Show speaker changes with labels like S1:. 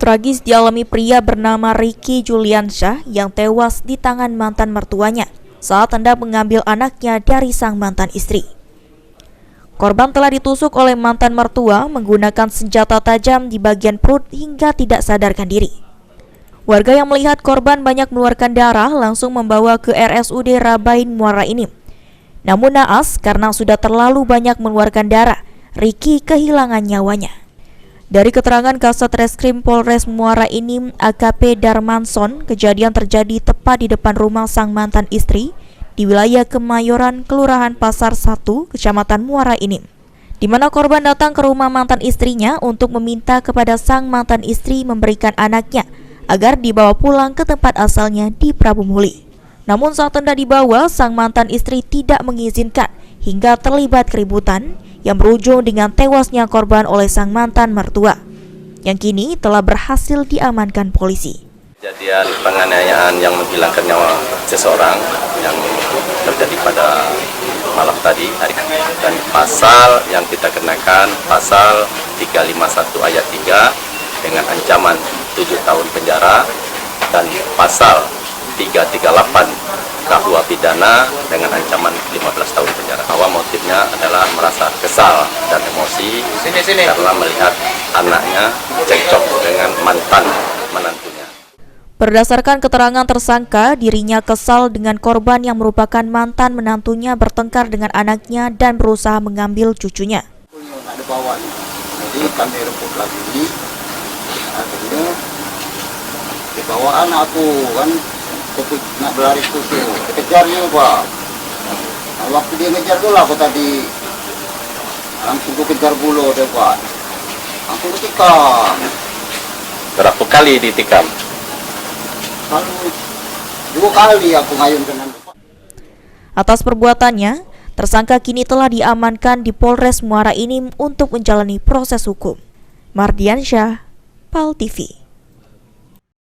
S1: Tragis dialami pria bernama Ricky Juliansyah yang tewas di tangan mantan mertuanya saat hendak mengambil anaknya dari sang mantan istri. Korban telah ditusuk oleh mantan mertua menggunakan senjata tajam di bagian perut hingga tidak sadarkan diri. Warga yang melihat korban banyak mengeluarkan darah langsung membawa ke RSUD Rabain Muara Enim. Namun naas karena sudah terlalu banyak mengeluarkan darah, Ricky kehilangan nyawanya. Dari keterangan Kasat Reskrim Polres Muara Enim AKP Darmanson, kejadian terjadi tepat di depan rumah sang mantan istri di wilayah Kemayoran, Kelurahan Pasar 1, Kecamatan Muara Enim, di mana korban datang ke rumah mantan istrinya untuk meminta kepada sang mantan istri memberikan anaknya agar dibawa pulang ke tempat asalnya di Prabu Muli. Namun saat hendak dibawa, sang mantan istri tidak mengizinkan hingga terlibat keributan yang berujung dengan tewasnya korban oleh sang mantan mertua, yang kini telah berhasil diamankan polisi.
S2: Kejadian penganiayaan yang menghilangkan nyawa seseorang yang terjadi pada malam tadi, dan pasal yang kita kenakan pasal 351 ayat 3 dengan ancaman 7 tahun penjara dan pasal 338 KUH pidana dengan ancaman 15 tahun penjara. Awal motifnya adalah merasa kesal dan emosi karena melihat anaknya cekcok dengan mantan menantunya.
S1: Berdasarkan keterangan tersangka, dirinya kesal dengan korban yang merupakan mantan menantunya bertengkar dengan anaknya dan berusaha mengambil cucunya.
S3: Jadi kami rebut lagi, akhirnya dibawa anakku kan. Nak berlari kutu, kejar dia Pak. Nah, waktu dia ngejar dulu aku tadi langsung kejar bulu dia Pak. Langsung ditikam.
S2: Berapa kali ditikam?
S3: Dua kali aku ngayunkan.
S1: Atas perbuatannya, tersangka kini telah diamankan di Polres Muara Enim untuk menjalani proses hukum. Mardiansyah, PAL TV.